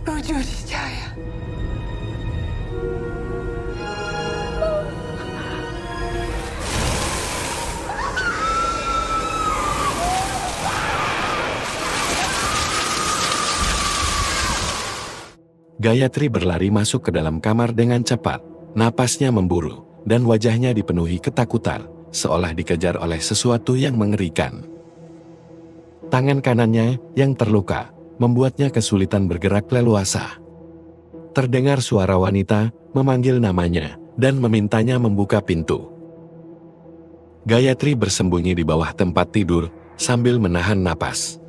Rujuk Jaya. Gayatri berlari masuk ke dalam kamar dengan cepat. Napasnya memburu, dan wajahnya dipenuhi ketakutan, seolah dikejar oleh sesuatu yang mengerikan. Tangan kanannya yang terluka membuatnya kesulitan bergerak leluasa. Terdengar suara wanita memanggil namanya dan memintanya membuka pintu. Gayatri bersembunyi di bawah tempat tidur sambil menahan napas.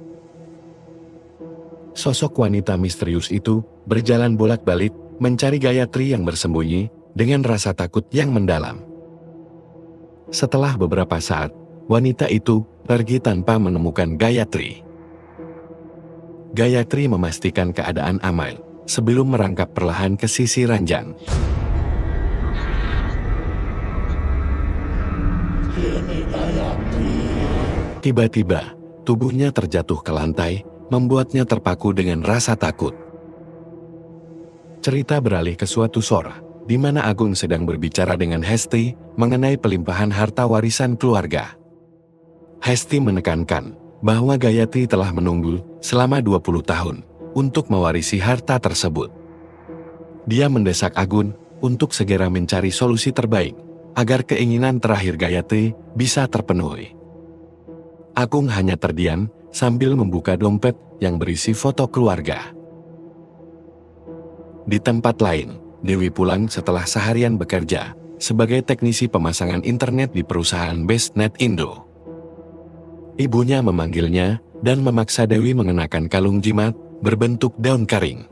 Sosok wanita misterius itu berjalan bolak-balik mencari Gayatri yang bersembunyi dengan rasa takut yang mendalam. Setelah beberapa saat, wanita itu pergi tanpa menemukan Gayatri. Gayatri memastikan keadaan aman sebelum merangkap perlahan ke sisi ranjang. Tiba-tiba, tubuhnya terjatuh ke lantai, membuatnya terpaku dengan rasa takut. Cerita beralih ke suatu sore, di mana Agung sedang berbicara dengan Hesti mengenai pelimpahan harta warisan keluarga. Hesti menekankan bahwa Gayatri telah menunggu selama 20 tahun untuk mewarisi harta tersebut. Dia mendesak Agung untuk segera mencari solusi terbaik agar keinginan terakhir Gayatri bisa terpenuhi. Agung hanya terdiam sambil membuka dompet yang berisi foto keluarga. Di tempat lain, Dewi pulang setelah seharian bekerja sebagai teknisi pemasangan internet di perusahaan BestNet Indo. Ibunya memanggilnya dan memaksa Dewi mengenakan kalung jimat berbentuk daun kering.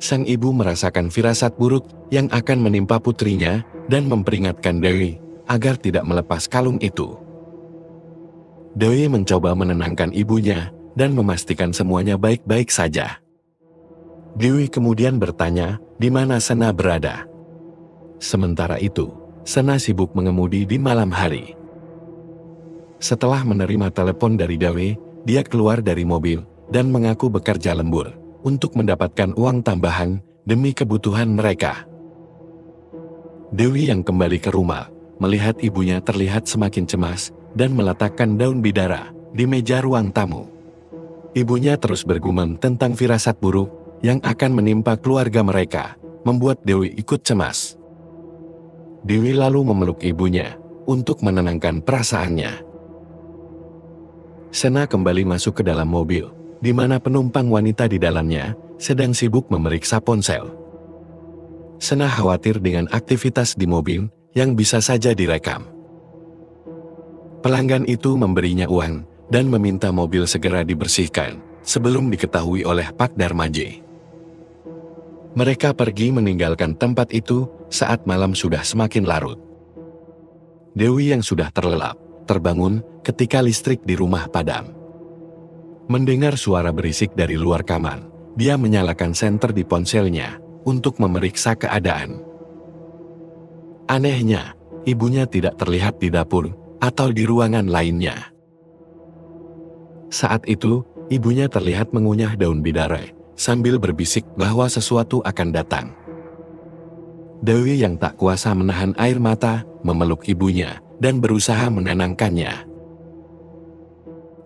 Sang ibu merasakan firasat buruk yang akan menimpa putrinya dan memperingatkan Dewi agar tidak melepas kalung itu. Dewi mencoba menenangkan ibunya dan memastikan semuanya baik-baik saja. Dewi kemudian bertanya di mana Sena berada. Sementara itu, Sena sibuk mengemudi di malam hari. Setelah menerima telepon dari Dewi, dia keluar dari mobil dan mengaku bekerja lembur untuk mendapatkan uang tambahan demi kebutuhan mereka. Dewi yang kembali ke rumah, melihat ibunya terlihat semakin cemas dan meletakkan daun bidara di meja ruang tamu. Ibunya terus bergumam tentang firasat buruk yang akan menimpa keluarga mereka, membuat Dewi ikut cemas. Dewi lalu memeluk ibunya untuk menenangkan perasaannya. Sena kembali masuk ke dalam mobil, di mana penumpang wanita di dalamnya sedang sibuk memeriksa ponsel. Sena khawatir dengan aktivitas di mobil yang bisa saja direkam. Pelanggan itu memberinya uang dan meminta mobil segera dibersihkan sebelum diketahui oleh Pak Darmaji. Mereka pergi meninggalkan tempat itu saat malam sudah semakin larut. Dewi yang sudah terlelap terbangun ketika listrik di rumah padam. Mendengar suara berisik dari luar kamar, dia menyalakan senter di ponselnya untuk memeriksa keadaan. Anehnya, ibunya tidak terlihat di dapur atau di ruangan lainnya. Saat itu, ibunya terlihat mengunyah daun bidara sambil berbisik bahwa sesuatu akan datang. Dewi yang tak kuasa menahan air mata memeluk ibunya dan berusaha menenangkannya.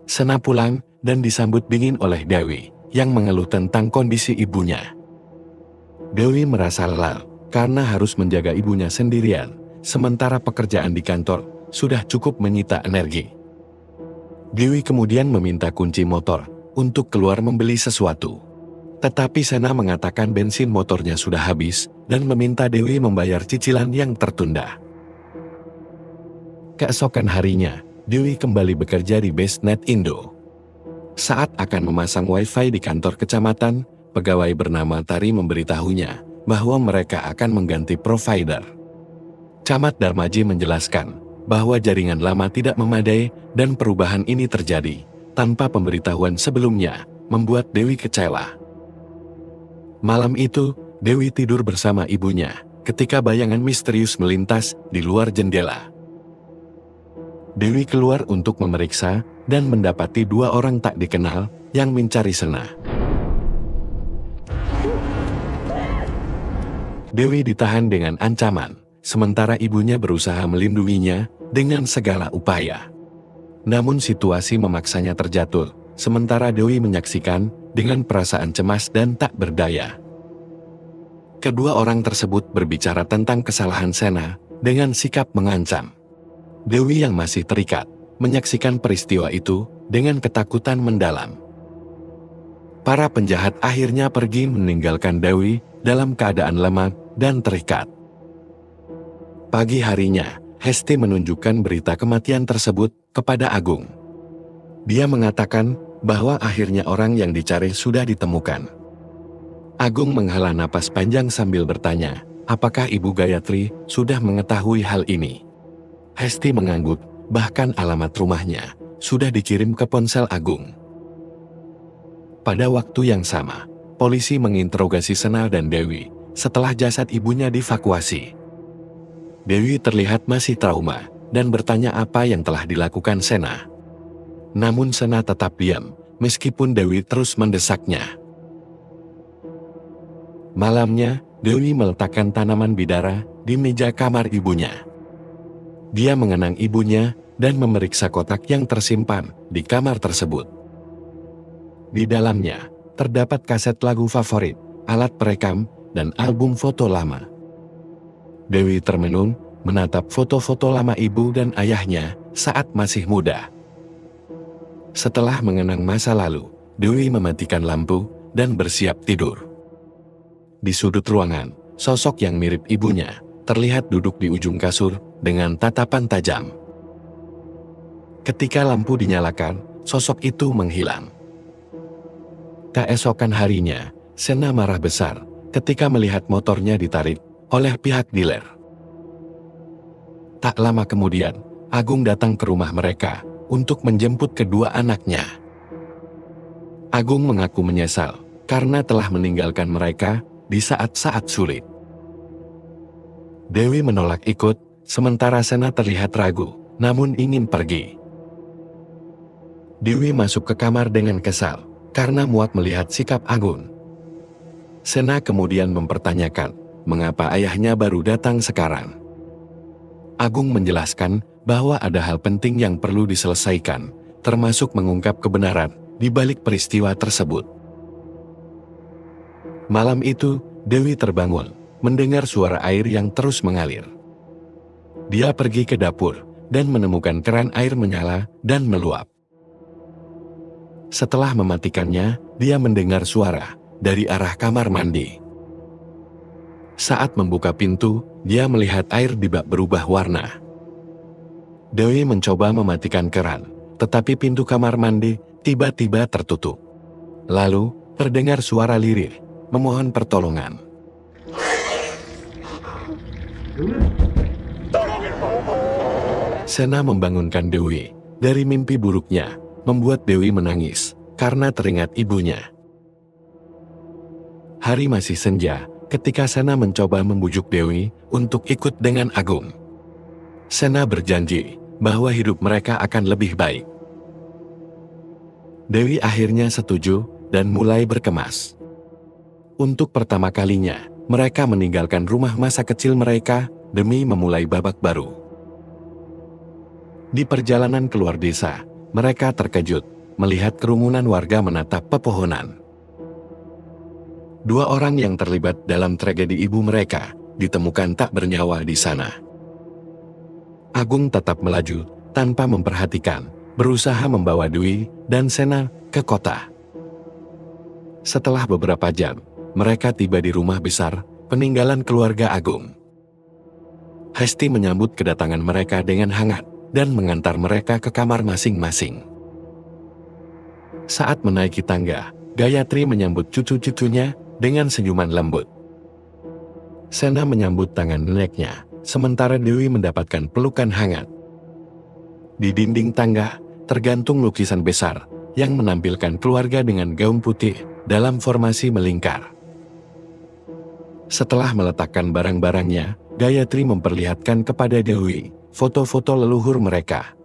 Sena pulang dan disambut dingin oleh Dewi yang mengeluh tentang kondisi ibunya. Dewi merasa lelah karena harus menjaga ibunya sendirian, sementara pekerjaan di kantor sudah cukup menyita energi. Dewi kemudian meminta kunci motor untuk keluar membeli sesuatu. Tetapi Sena mengatakan bensin motornya sudah habis dan meminta Dewi membayar cicilan yang tertunda. Keesokan harinya, Dewi kembali bekerja di BestNet Indo. Saat akan memasang wifi di kantor kecamatan, pegawai bernama Tari memberitahunya bahwa mereka akan mengganti provider. Camat Darmaji menjelaskan bahwa jaringan lama tidak memadai dan perubahan ini terjadi tanpa pemberitahuan sebelumnya, membuat Dewi kecewa. Malam itu, Dewi tidur bersama ibunya ketika bayangan misterius melintas di luar jendela. Dewi keluar untuk memeriksa dan mendapati dua orang tak dikenal yang mencari Sena. Dewi ditahan dengan ancaman, sementara ibunya berusaha melindunginya dengan segala upaya. Namun situasi memaksanya terjatuh, sementara Dewi menyaksikan dengan perasaan cemas dan tak berdaya. Kedua orang tersebut berbicara tentang kesalahan Sena dengan sikap mengancam. Dewi yang masih terikat, menyaksikan peristiwa itu dengan ketakutan mendalam. Para penjahat akhirnya pergi meninggalkan Dewi dalam keadaan lemah dan terikat. Pagi harinya, Hesti menunjukkan berita kematian tersebut kepada Agung. Dia mengatakan bahwa akhirnya orang yang dicari sudah ditemukan. Agung menghela napas panjang sambil bertanya, apakah Ibu Gayatri sudah mengetahui hal ini? Hesti mengangguk, bahkan alamat rumahnya sudah dikirim ke ponsel Agung. Pada waktu yang sama, polisi menginterogasi Sena dan Dewi setelah jasad ibunya dievakuasi. Dewi terlihat masih trauma dan bertanya apa yang telah dilakukan Sena. Namun Sena tetap diam, meskipun Dewi terus mendesaknya. Malamnya, Dewi meletakkan tanaman bidara di meja kamar ibunya. Dia mengenang ibunya dan memeriksa kotak yang tersimpan di kamar tersebut. Di dalamnya, terdapat kaset lagu favorit, alat perekam, dan album foto lama. Dewi termenung, menatap foto-foto lama ibu dan ayahnya saat masih muda. Setelah mengenang masa lalu, Dewi mematikan lampu dan bersiap tidur. Di sudut ruangan, sosok yang mirip ibunya terlihat duduk di ujung kasur dengan tatapan tajam. Ketika lampu dinyalakan, sosok itu menghilang. Keesokan harinya, Sena marah besar ketika melihat motornya ditarik oleh pihak dealer. Tak lama kemudian, Agung datang ke rumah mereka untuk menjemput kedua anaknya. Agung mengaku menyesal karena telah meninggalkan mereka di saat-saat sulit. Dewi menolak ikut, sementara Sena terlihat ragu, namun ingin pergi. Dewi masuk ke kamar dengan kesal, karena muak melihat sikap Agung. Sena kemudian mempertanyakan, mengapa ayahnya baru datang sekarang. Agung menjelaskan bahwa ada hal penting yang perlu diselesaikan, termasuk mengungkap kebenaran di balik peristiwa tersebut. Malam itu, Dewi terbangun, mendengar suara air yang terus mengalir. Dia pergi ke dapur, dan menemukan keran air menyala dan meluap. Setelah mematikannya, dia mendengar suara dari arah kamar mandi. Saat membuka pintu, dia melihat air di bak berubah warna. Dewi mencoba mematikan keran, tetapi pintu kamar mandi tiba-tiba tertutup. Lalu, terdengar suara lirih, memohon pertolongan. Sena membangunkan Dewi dari mimpi buruknya, membuat Dewi menangis karena teringat ibunya. Hari masih senja ketika Sena mencoba membujuk Dewi untuk ikut dengan Agung. Sena berjanji bahwa hidup mereka akan lebih baik. Dewi akhirnya setuju dan mulai berkemas. Untuk pertama kalinya, mereka meninggalkan rumah masa kecil mereka demi memulai babak baru. Di perjalanan keluar desa, mereka terkejut melihat kerumunan warga menatap pepohonan. Dua orang yang terlibat dalam tragedi ibu mereka ditemukan tak bernyawa di sana. Agung tetap melaju tanpa memperhatikan, berusaha membawa Dewi dan Sena ke kota. Setelah beberapa jam, mereka tiba di rumah besar peninggalan keluarga Agung. Hesti menyambut kedatangan mereka dengan hangat dan mengantar mereka ke kamar masing-masing. Saat menaiki tangga, Gayatri menyambut cucu-cucunya dengan senyuman lembut. Sena menyambut tangan neneknya, sementara Dewi mendapatkan pelukan hangat. Di dinding tangga, tergantung lukisan besar yang menampilkan keluarga dengan gaun putih dalam formasi melingkar. Setelah meletakkan barang-barangnya, Gayatri memperlihatkan kepada Dewi foto-foto leluhur mereka.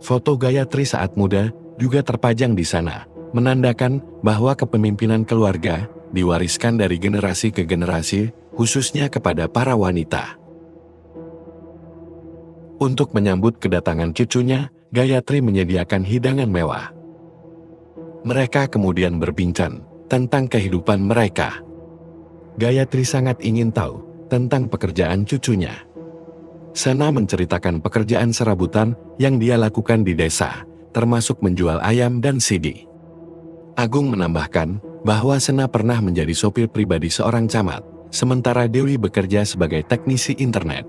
Foto Gayatri saat muda juga terpajang di sana, menandakan bahwa kepemimpinan keluarga diwariskan dari generasi ke generasi, khususnya kepada para wanita. Untuk menyambut kedatangan cucunya, Gayatri menyediakan hidangan mewah. Mereka kemudian berbincang tentang kehidupan mereka. Gayatri sangat ingin tahu tentang pekerjaan cucunya. Sena menceritakan pekerjaan serabutan yang dia lakukan di desa, termasuk menjual ayam dan CD. Agung menambahkan bahwa Sena pernah menjadi sopir pribadi seorang camat, sementara Dewi bekerja sebagai teknisi internet.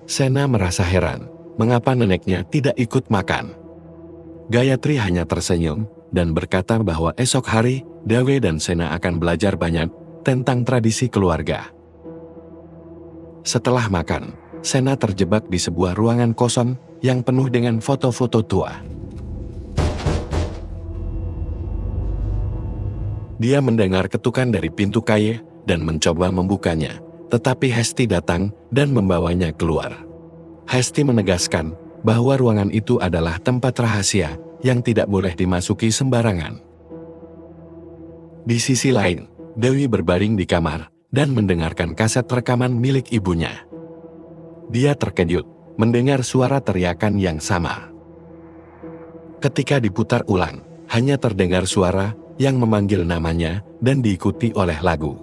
Sena merasa heran, mengapa neneknya tidak ikut makan. Gayatri hanya tersenyum dan berkata bahwa esok hari, Dewi dan Sena akan belajar banyak tentang tradisi keluarga. Setelah makan, Sena terjebak di sebuah ruangan kosong yang penuh dengan foto-foto tua. Dia mendengar ketukan dari pintu kayu dan mencoba membukanya, tetapi Hesti datang dan membawanya keluar. Hesti menegaskan bahwa ruangan itu adalah tempat rahasia yang tidak boleh dimasuki sembarangan. Di sisi lain, Dewi berbaring di kamar dan mendengarkan kaset rekaman milik ibunya. Dia terkejut mendengar suara teriakan yang sama. Ketika diputar ulang, hanya terdengar suara yang memanggil namanya dan diikuti oleh lagu.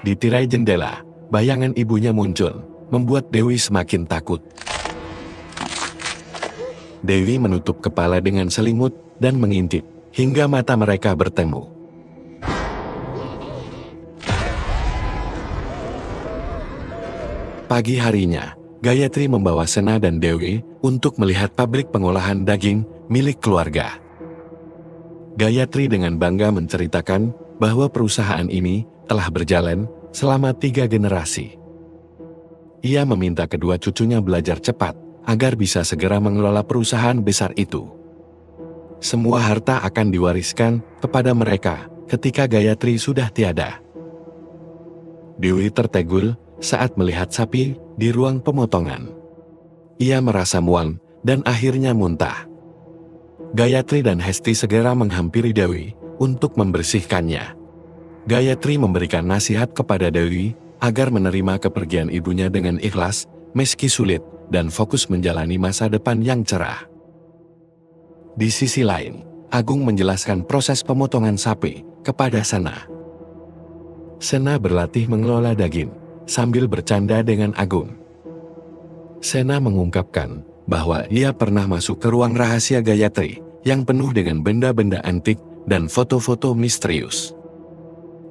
Di tirai jendela, bayangan ibunya muncul, membuat Dewi semakin takut. Dewi menutup kepala dengan selimut dan mengintip, hingga mata mereka bertemu. Pagi harinya, Gayatri membawa Sena dan Dewi untuk melihat pabrik pengolahan daging milik keluarga. Gayatri dengan bangga menceritakan bahwa perusahaan ini telah berjalan selama 3 generasi. Ia meminta kedua cucunya belajar cepat agar bisa segera mengelola perusahaan besar itu. Semua harta akan diwariskan kepada mereka ketika Gayatri sudah tiada. Dewi tertegun saat melihat sapi di ruang pemotongan. Ia merasa mual dan akhirnya muntah. Gayatri dan Hesti segera menghampiri Dewi untuk membersihkannya. Gayatri memberikan nasihat kepada Dewi agar menerima kepergian ibunya dengan ikhlas, meski sulit, dan fokus menjalani masa depan yang cerah. Di sisi lain, Agung menjelaskan proses pemotongan sapi kepada Sena. Sena berlatih mengelola daging, sambil bercanda dengan Agung. Sena mengungkapkan bahwa ia pernah masuk ke ruang rahasia Gayatri yang penuh dengan benda-benda antik dan foto-foto misterius.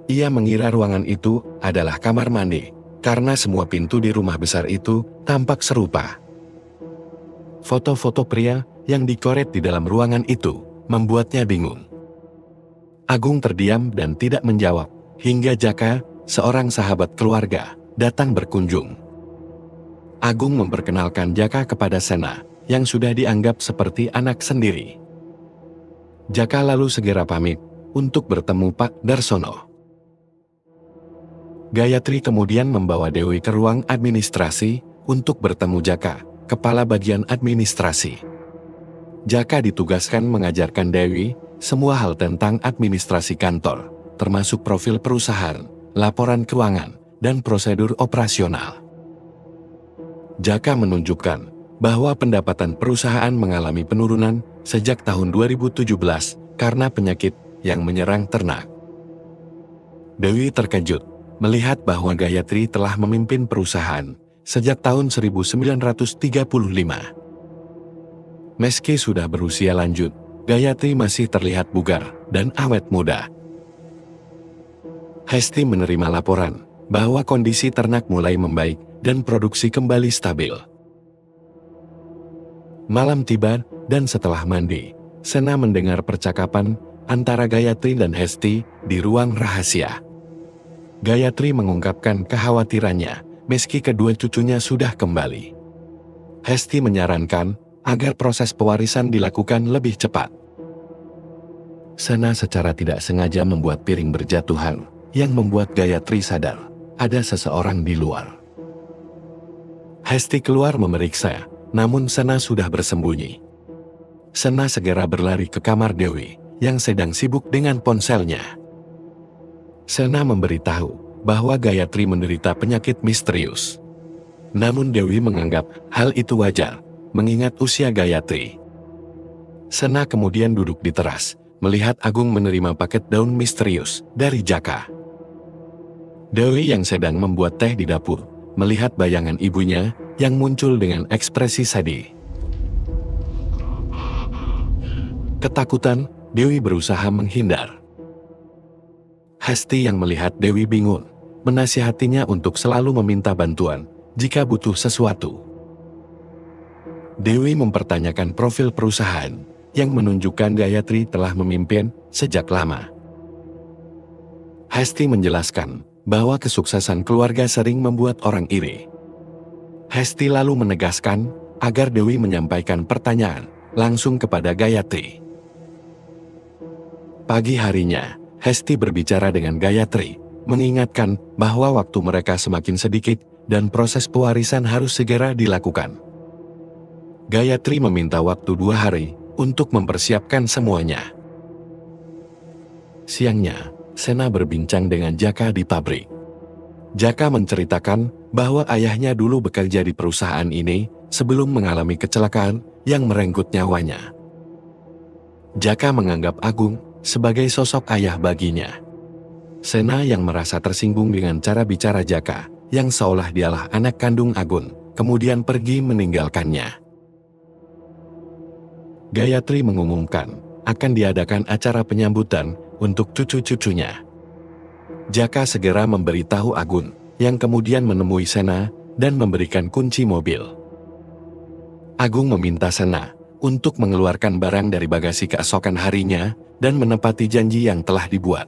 Ia mengira ruangan itu adalah kamar mandi, karena semua pintu di rumah besar itu tampak serupa. Foto-foto pria yang dikoret di dalam ruangan itu membuatnya bingung. Agung terdiam dan tidak menjawab, hingga Jaka, seorang sahabat keluarga, datang berkunjung. Agung memperkenalkan Jaka kepada Sena, yang sudah dianggap seperti anak sendiri. Jaka lalu segera pamit untuk bertemu Pak Darsono. Gayatri kemudian membawa Dewi ke ruang administrasi untuk bertemu Jaka, kepala bagian administrasi. Jaka ditugaskan mengajarkan Dewi semua hal tentang administrasi kantor, termasuk profil perusahaan, laporan keuangan, dan prosedur operasional. Jaka menunjukkan bahwa pendapatan perusahaan mengalami penurunan sejak tahun 2017 karena penyakit yang menyerang ternak. Dewi terkejut melihat bahwa Gayatri telah memimpin perusahaan sejak tahun 1935. Meski sudah berusia lanjut, Gayatri masih terlihat bugar dan awet muda. Hesti menerima laporan bahwa kondisi ternak mulai membaik dan produksi kembali stabil. Malam tiba dan setelah mandi, Sena mendengar percakapan antara Gayatri dan Hesti di ruang rahasia. Gayatri mengungkapkan kekhawatirannya meski kedua cucunya sudah kembali. Hesti menyarankan agar proses pewarisan dilakukan lebih cepat. Sena secara tidak sengaja membuat piring berjatuhan yang membuat Gayatri sadar ada seseorang di luar. Hesti keluar memeriksa, namun Sena sudah bersembunyi. Sena segera berlari ke kamar Dewi yang sedang sibuk dengan ponselnya. Sena memberitahu bahwa Gayatri menderita penyakit misterius. Namun Dewi menganggap hal itu wajar, mengingat usia Gayatri. Sena kemudian duduk di teras, melihat Agung menerima paket daun misterius dari Jaka. Dewi yang sedang membuat teh di dapur, melihat bayangan ibunya yang muncul dengan ekspresi sedih. Ketakutan, Dewi berusaha menghindar. Hesti yang melihat Dewi bingung, menasihatinya untuk selalu meminta bantuan jika butuh sesuatu. Dewi mempertanyakan profil perusahaan yang menunjukkan Gayatri telah memimpin sejak lama. Hesti menjelaskan bahwa kesuksesan keluarga sering membuat orang iri. Hesti lalu menegaskan agar Dewi menyampaikan pertanyaan langsung kepada Gayatri. Pagi harinya, Hesti berbicara dengan Gayatri, mengingatkan bahwa waktu mereka semakin sedikit dan proses pewarisan harus segera dilakukan. Gayatri meminta waktu 2 hari untuk mempersiapkan semuanya. Siangnya, Sena berbincang dengan Jaka di pabrik. Jaka menceritakan bahwa ayahnya dulu bekerja di perusahaan ini sebelum mengalami kecelakaan yang merenggut nyawanya. Jaka menganggap Agung sebagai sosok ayah baginya. Sena yang merasa tersinggung dengan cara bicara Jaka, yang seolah dialah anak kandung Agung, kemudian pergi meninggalkannya. Gayatri mengumumkan akan diadakan acara penyambutan untuk cucu-cucunya. Jaka segera memberitahu Agung, yang kemudian menemui Sena dan memberikan kunci mobil. Agung meminta Sena untuk mengeluarkan barang dari bagasi keesokan harinya dan menepati janji yang telah dibuat.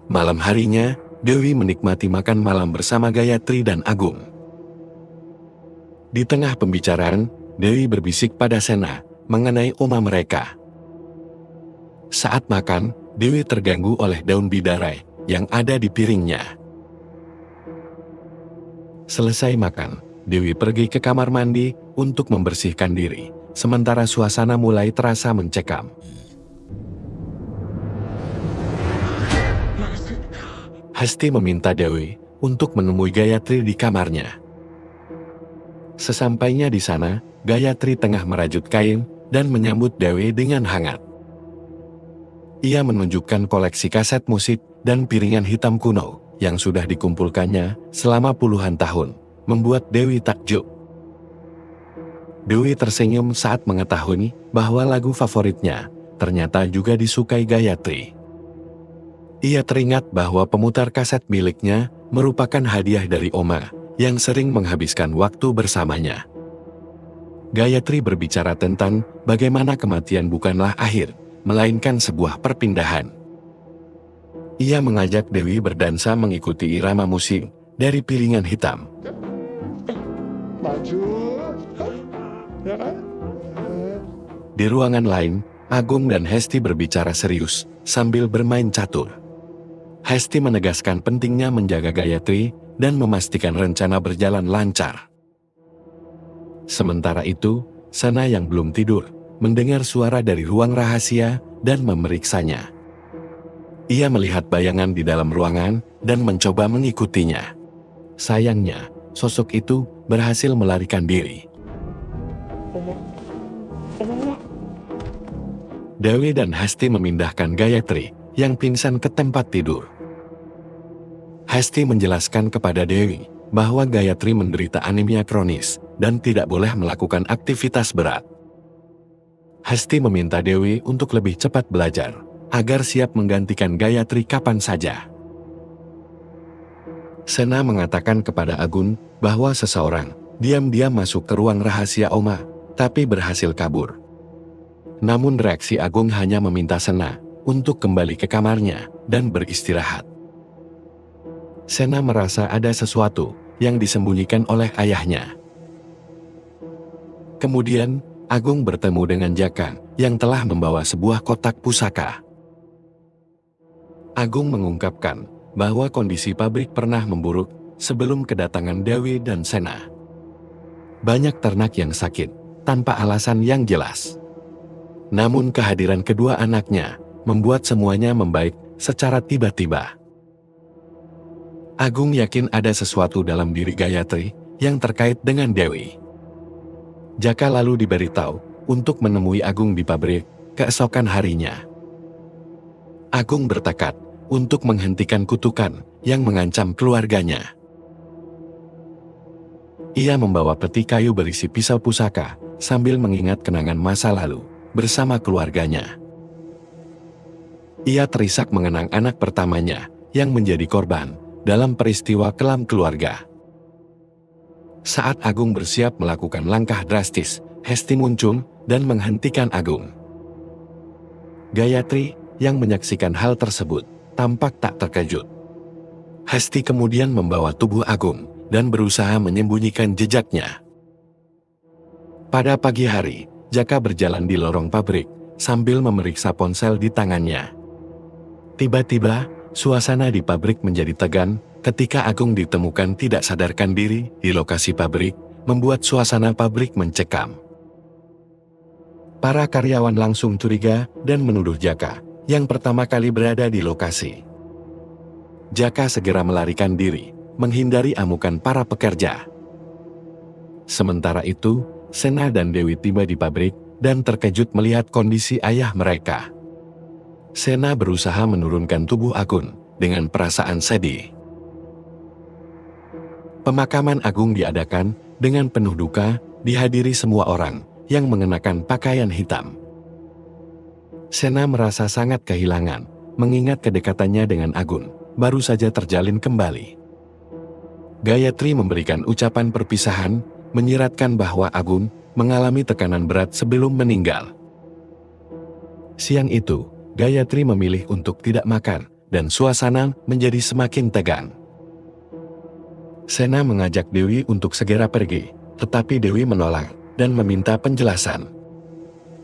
Malam harinya, Dewi menikmati makan malam bersama Gayatri dan Agung. Di tengah pembicaraan, Dewi berbisik pada Sena mengenai oma mereka. Saat makan, Dewi terganggu oleh daun bidarai yang ada di piringnya. Selesai makan, Dewi pergi ke kamar mandi untuk membersihkan diri, sementara suasana mulai terasa mencekam. Hesti meminta Dewi untuk menemui Gayatri di kamarnya. Sesampainya di sana, Gayatri tengah merajut kain dan menyambut Dewi dengan hangat. Ia menunjukkan koleksi kaset musik dan piringan hitam kuno yang sudah dikumpulkannya selama puluhan tahun, membuat Dewi takjub. Dewi tersenyum saat mengetahui bahwa lagu favoritnya ternyata juga disukai Gayatri. Ia teringat bahwa pemutar kaset miliknya merupakan hadiah dari Oma yang sering menghabiskan waktu bersamanya. Gayatri berbicara tentang bagaimana kematian bukanlah akhir, melainkan sebuah perpindahan. Ia mengajak Dewi berdansa mengikuti irama musik dari piringan hitam. Di ruangan lain, Agung dan Hesti berbicara serius sambil bermain catur. Hesti menegaskan pentingnya menjaga Gayatri dan memastikan rencana berjalan lancar. Sementara itu, Sena yang belum tidur mendengar suara dari ruang rahasia dan memeriksanya. Ia melihat bayangan di dalam ruangan dan mencoba mengikutinya. Sayangnya, sosok itu berhasil melarikan diri. Dewi dan Hesti memindahkan Gayatri yang pingsan ke tempat tidur. Hesti menjelaskan kepada Dewi bahwa Gayatri menderita anemia kronis dan tidak boleh melakukan aktivitas berat. Hesti meminta Dewi untuk lebih cepat belajar, agar siap menggantikan Gayatri kapan saja. Sena mengatakan kepada Agung bahwa seseorang diam-diam masuk ke ruang rahasia Oma, tapi berhasil kabur. Namun reaksi Agung hanya meminta Sena untuk kembali ke kamarnya dan beristirahat. Sena merasa ada sesuatu yang disembunyikan oleh ayahnya. Kemudian, Agung bertemu dengan Jaka yang telah membawa sebuah kotak pusaka. Agung mengungkapkan bahwa kondisi pabrik pernah memburuk sebelum kedatangan Dewi dan Sena. Banyak ternak yang sakit, tanpa alasan yang jelas. Namun kehadiran kedua anaknya membuat semuanya membaik secara tiba-tiba. Agung yakin ada sesuatu dalam diri Gayatri yang terkait dengan Dewi. Jaka lalu diberitahu untuk menemui Agung di pabrik keesokan harinya. Agung bertekad untuk menghentikan kutukan yang mengancam keluarganya. Ia membawa peti kayu berisi pisau pusaka sambil mengingat kenangan masa lalu bersama keluarganya. Ia terisak mengenang anak pertamanya yang menjadi korban dalam peristiwa kelam keluarga. Saat Agung bersiap melakukan langkah drastis, Hesti muncul dan menghentikan Agung. Gayatri yang menyaksikan hal tersebut tampak tak terkejut. Hesti kemudian membawa tubuh Agung dan berusaha menyembunyikan jejaknya. Pada pagi hari, Jaka berjalan di lorong pabrik sambil memeriksa ponsel di tangannya. Tiba-tiba, suasana di pabrik menjadi tegang ketika Agung ditemukan tidak sadarkan diri di lokasi pabrik, membuat suasana pabrik mencekam. Para karyawan langsung curiga dan menuduh Jaka yang pertama kali berada di lokasi. Jaka segera melarikan diri, menghindari amukan para pekerja. Sementara itu, Sena dan Dewi tiba di pabrik dan terkejut melihat kondisi ayah mereka. Sena berusaha menurunkan tubuh Agung dengan perasaan sedih. Pemakaman Agung diadakan dengan penuh duka, dihadiri semua orang yang mengenakan pakaian hitam. Sena merasa sangat kehilangan, mengingat kedekatannya dengan Agung baru saja terjalin kembali. Gayatri memberikan ucapan perpisahan, menyiratkan bahwa Agung mengalami tekanan berat sebelum meninggal. Siang itu, Gayatri memilih untuk tidak makan, dan suasana menjadi semakin tegang. Sena mengajak Dewi untuk segera pergi, tetapi Dewi menolak dan meminta penjelasan.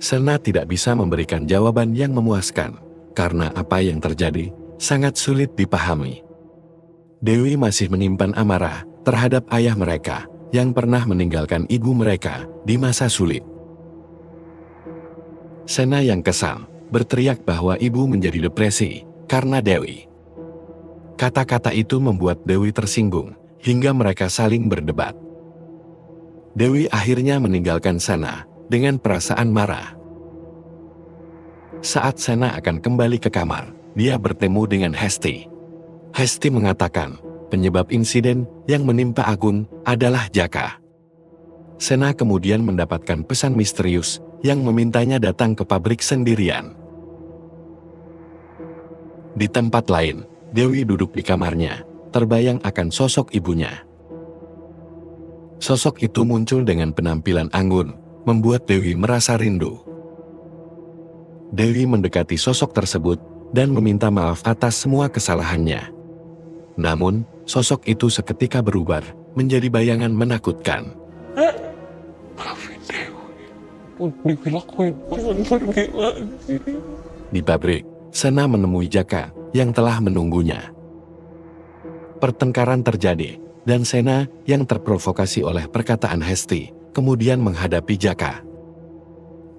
Sena tidak bisa memberikan jawaban yang memuaskan, karena apa yang terjadi sangat sulit dipahami. Dewi masih menyimpan amarah terhadap ayah mereka yang pernah meninggalkan ibu mereka di masa sulit. Sena yang kesal berteriak bahwa ibu menjadi depresi karena Dewi. Kata-kata itu membuat Dewi tersinggung hingga mereka saling berdebat. Dewi akhirnya meninggalkan Sena dengan perasaan marah. Saat Sena akan kembali ke kamar, dia bertemu dengan Hesti. Hesti mengatakan penyebab insiden yang menimpa Agung adalah Jaka. Sena kemudian mendapatkan pesan misterius yang memintanya datang ke pabrik sendirian. Di tempat lain, Dewi duduk di kamarnya, terbayang akan sosok ibunya. Sosok itu muncul dengan penampilan anggun, membuat Dewi merasa rindu. Dewi mendekati sosok tersebut dan meminta maaf atas semua kesalahannya. Namun, sosok itu seketika berubah menjadi bayangan menakutkan. Di pabrik, Sena menemui Jaka yang telah menunggunya. Pertengkaran terjadi, dan Sena yang terprovokasi oleh perkataan Hesti kemudian menghadapi Jaka.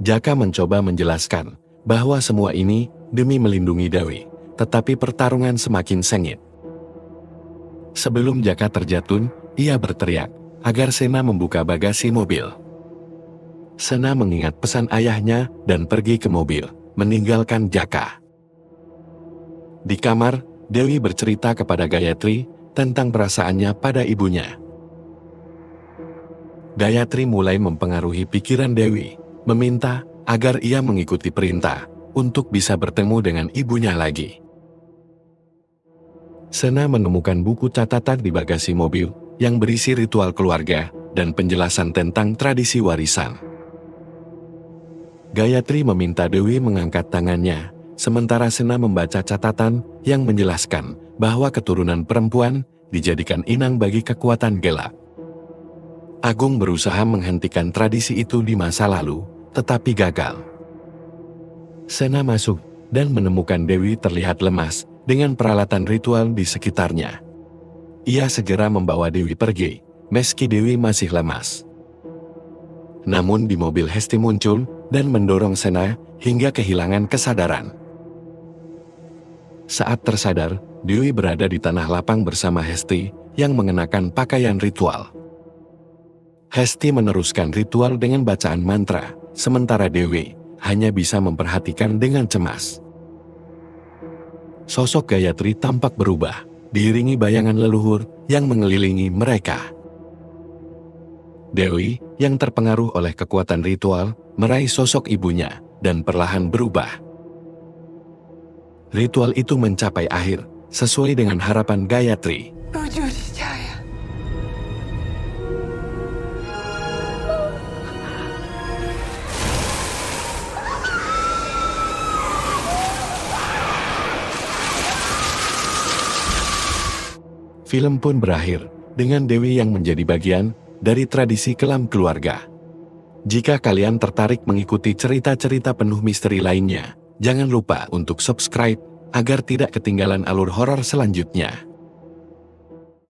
Jaka mencoba menjelaskan bahwa semua ini demi melindungi Dewi, tetapi pertarungan semakin sengit. Sebelum Jaka terjatuh, ia berteriak agar Sena membuka bagasi mobil. Sena mengingat pesan ayahnya dan pergi ke mobil, meninggalkan Jaka. Di kamar, Dewi bercerita kepada Gayatri tentang perasaannya pada ibunya. Gayatri mulai mempengaruhi pikiran Dewi, meminta agar ia mengikuti perintah untuk bisa bertemu dengan ibunya lagi. Sena menemukan buku catatan di bagasi mobil yang berisi ritual keluarga dan penjelasan tentang tradisi warisan. Gayatri meminta Dewi mengangkat tangannya, sementara Sena membaca catatan yang menjelaskan bahwa keturunan perempuan dijadikan inang bagi kekuatan gelap. Agung berusaha menghentikan tradisi itu di masa lalu, tetapi gagal. Sena masuk dan menemukan Dewi terlihat lemas dengan peralatan ritual di sekitarnya. Ia segera membawa Dewi pergi, meski Dewi masih lemas. Namun di mobil Hesti muncul dan mendorong Sena hingga kehilangan kesadaran. Saat tersadar, Dewi berada di tanah lapang bersama Hesti yang mengenakan pakaian ritual. Hesti meneruskan ritual dengan bacaan mantra, sementara Dewi hanya bisa memperhatikan dengan cemas. Sosok Gayatri tampak berubah, diiringi bayangan leluhur yang mengelilingi mereka. Dewi, yang terpengaruh oleh kekuatan ritual, meraih sosok ibunya dan perlahan berubah. Ritual itu mencapai akhir, sesuai dengan harapan Gayatri. Film pun berakhir, dengan Dewi yang menjadi bagian dari tradisi kelam keluarga. Jika kalian tertarik mengikuti cerita-cerita penuh misteri lainnya, jangan lupa untuk subscribe agar tidak ketinggalan alur horor selanjutnya.